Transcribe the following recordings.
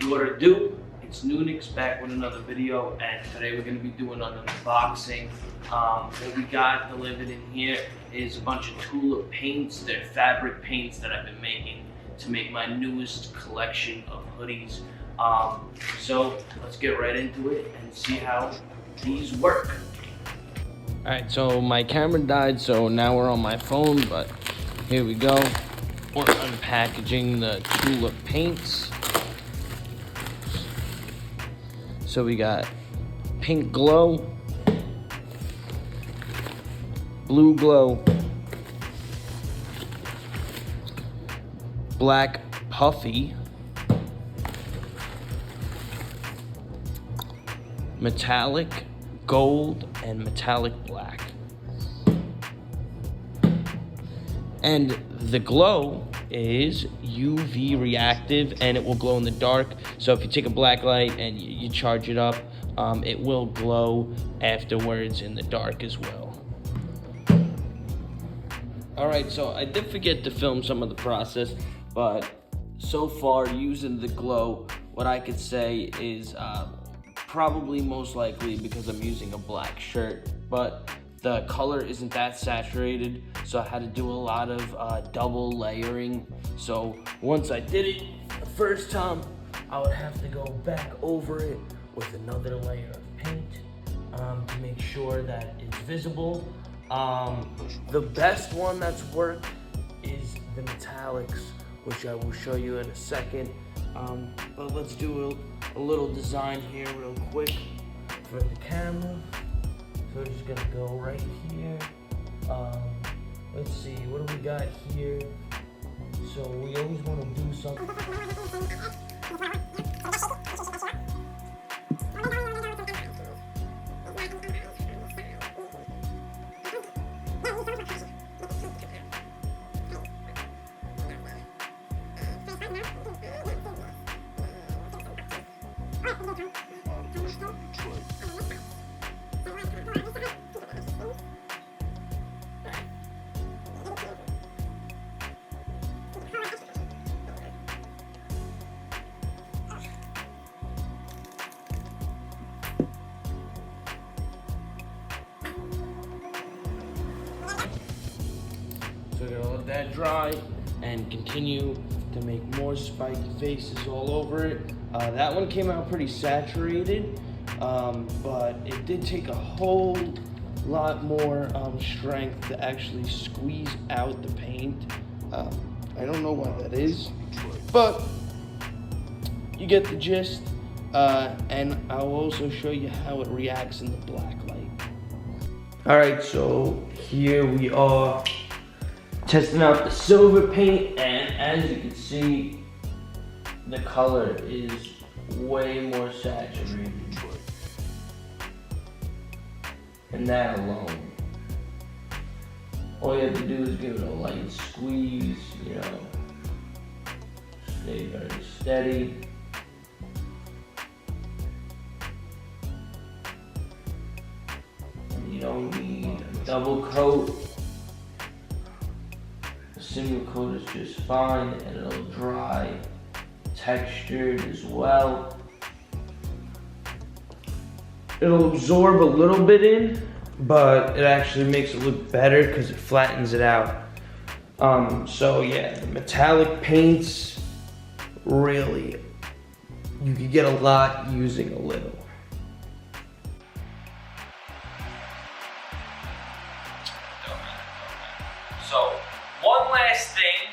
What it do? It's Nunix back with another video, and today we're going to be doing an unboxing. What we got delivered in here is a bunch of Tulip paints. They're fabric paints that I've been making to make my newest collection of hoodies. So let's get right into it and see how these work. Alright, so my camera died, so now we're on my phone, but here we go. We're unpackaging the Tulip paints. So we got pink glow, blue glow, black puffy, metallic gold, and metallic black. And the glow is UV reactive, and it will glow in the dark. So if you take a black light and you charge it up, it will glow afterwards in the dark as well. Alright, so I did forget to film some of the process, but so far using the glow, what I could say is probably most likely because I'm using a black shirt, but the color isn't that saturated, so I had to do a lot of double layering. So once I did it the first time, I would have to go back over it with another layer of paint to make sure that it's visible. The best one that's worked is the metallics, which I will show you in a second. But let's do a little design here real quick for the camera. So we're just gonna go right here. Let's see, what do we got here? So we always wanna do something. So we're gonna let that dry and continue to make more spiky faces all over it. That one came out pretty saturated, but it did take a whole lot more strength to actually squeeze out the paint. I don't know why that is, but you get the gist. And I'll also show you how it reacts in the black light. All right, so here we are testing out the silver paint, and as you can see, the color is way more saturated. And that alone, all you have to do is give it a light squeeze, you know, stay very steady. And you don't need a double coat. A single coat is just fine, and it'll dry textured as well. It'll absorb a little bit in, but it actually makes it look better because it flattens it out. So yeah, the metallic paints, really, you could get a lot using a little. So one last thing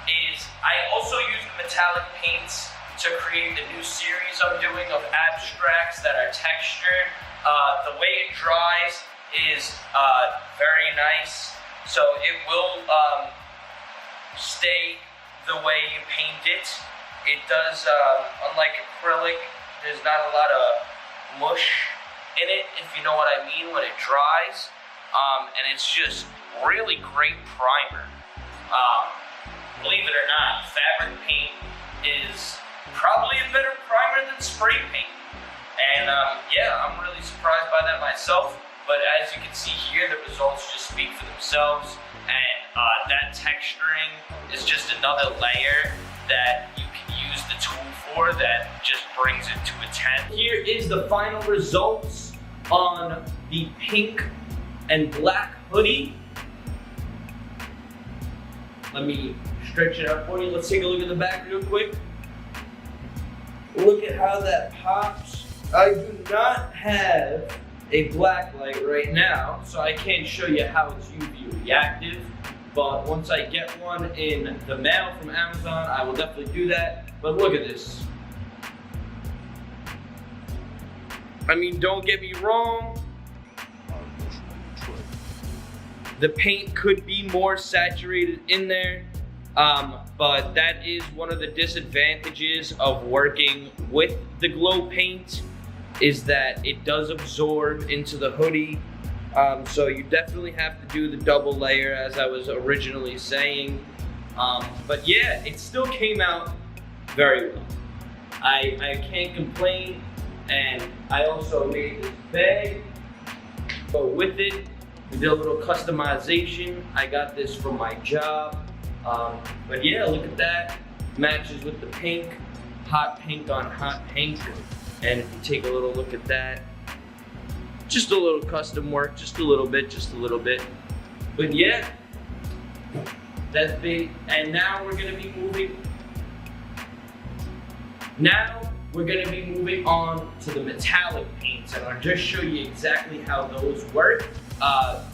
is I also use the metallic paints to create the new series I'm doing of abstracts that are textured. The way it dries is very nice, so it will stay the way you paint it. It does, unlike acrylic, there's not a lot of mush in it, if you know what I mean, when it dries. And it's just really great primer. Believe it or not, fabric paint is probably a better primer than spray paint. And yeah, I'm really surprised by that myself. But as you can see here, the results just speak for themselves. And that texturing is just another layer that you can use the tool for. score, that just brings it to a 10. Here is the final results on the pink and black hoodie. Let me stretch it out for you. Let's take a look at the back real quick. Look at how that pops. I do not have a black light right now, so I can't show you how it's UV reactive. But once I get one in the mail from Amazon, I will definitely do that. But look at this. I mean, don't get me wrong. The paint could be more saturated in there, but that is one of the disadvantages of working with the glow paint, is that it does absorb into the hoodie. So you definitely have to do the double layer, as I was originally saying. But yeah, it still came out very well. I can't complain. And I also made this bag. So with it, we did a little customization. I got this from my job. But yeah, look at that. Matches with the pink. Hot pink on hot pink. And if you take a little look at that, just a little custom work, just a little bit. But yeah, that's big. And now we're gonna be moving. On to the metallic paints, and I'll just show you exactly how those work.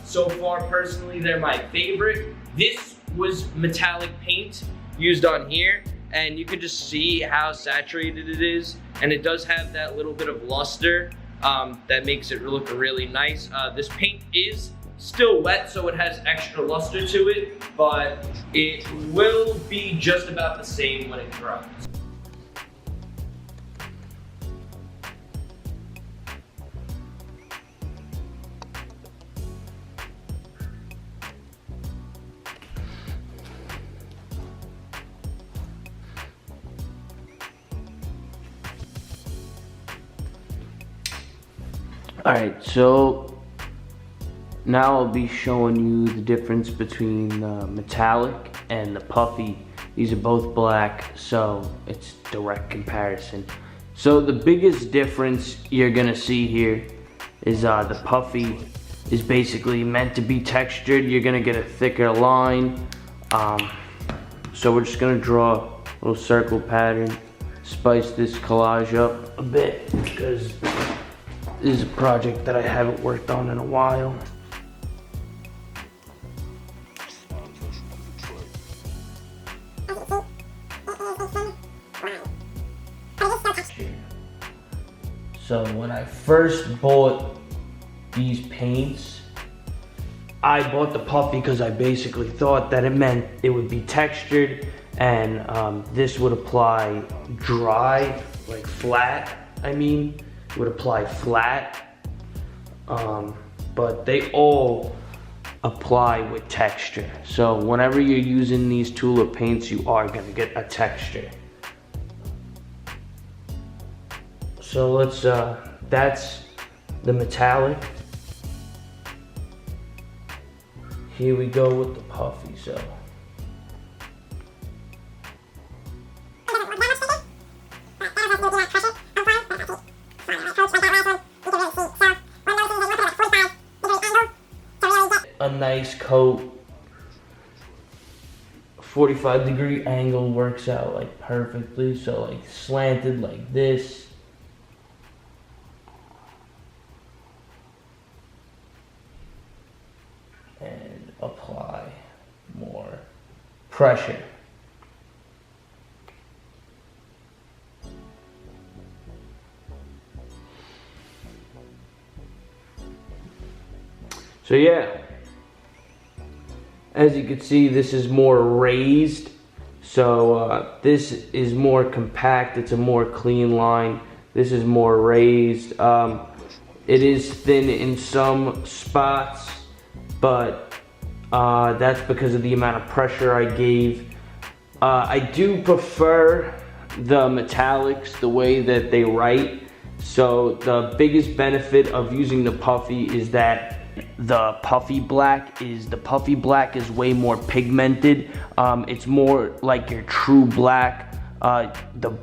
So far, personally, they're my favorite. This was metallic paint used on here, and you can just see how saturated it is, and it does have that little bit of luster that makes it look really nice. This paint is still wet, so it has extra luster to it, but it will be just about the same when it dries. Alright, so now I'll be showing you the difference between the metallic and the puffy. These are both black, so it's direct comparison. So the biggest difference you're gonna see here is the puffy is basically meant to be textured. You're gonna get a thicker line. So we're just gonna draw a little circle pattern, spice this collage up a bit, because this is a project that I haven't worked on in a while. So when I first bought these paints, I bought the puffy because I basically thought that it meant it would be textured, and this would apply dry, like flat, would apply flat, but they all apply with texture. So whenever you're using these Tulip paints, you are gonna get a texture. So let's, that's the metallic. Here we go with the puffy, so. A nice coat. 45-degree angle works out like perfectly, so like slanted like this. And apply more pressure. So yeah, as you can see, this is more raised. So this is more compact, it's a more clean line. This is more raised. It is thin in some spots, but that's because of the amount of pressure I gave. I do prefer the metallics, the way that they write. So the biggest benefit of using the puffy is that the puffy black is way more pigmented. It's more like your true black. The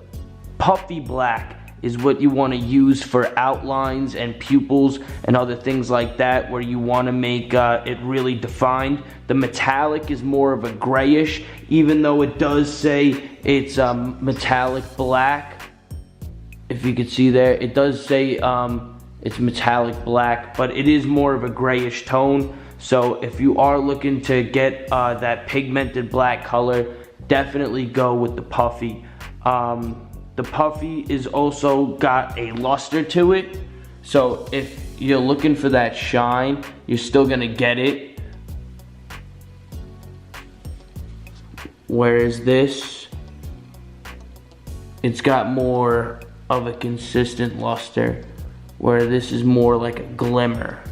puffy black is what you want to use for outlines and pupils and other things like that, where you want to make it really defined. The metallic is more of a grayish, even though it does say it's metallic black. If you could see there, it does say it's metallic black, but it is more of a grayish tone. So if you are looking to get that pigmented black color, definitely go with the puffy. The puffy is also got a luster to it, so if you're looking for that shine, you're still gonna get it. Whereas this, it's got more of a consistent luster, where this is more like a glimmer.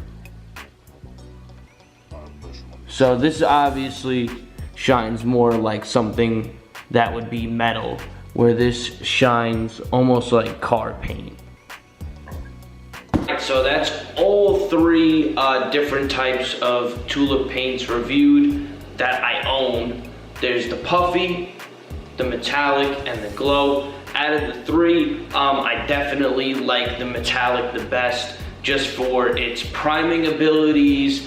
So this obviously shines more like something that would be metal, where this shines almost like car paint. So that's all three different types of Tulip paints reviewed that I own. There's the puffy, the metallic, and the glow. Out of the three, I definitely like the metallic the best, just for its priming abilities,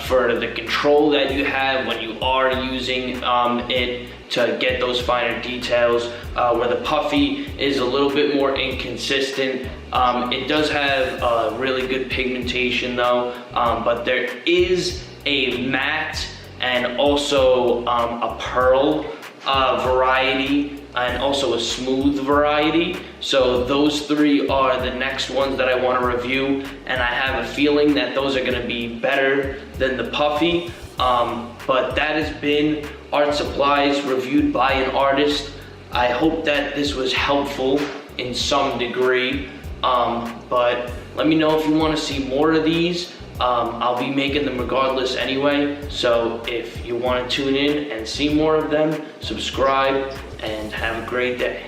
for the control that you have when you are using it to get those finer details, where the puffy is a little bit more inconsistent. It does have really good pigmentation though, but there is a matte and also a pearl variety, and also a smooth variety. So those three are the next ones that I want to review, and I have a feeling that those are going to be better than the puffy. But that has been Art Supplies reviewed by an artist. I hope that this was helpful in some degree, but let me know if you want to see more of these. I'll be making them regardless anyway, so if you want to tune in and see more of them, subscribe and have a great day.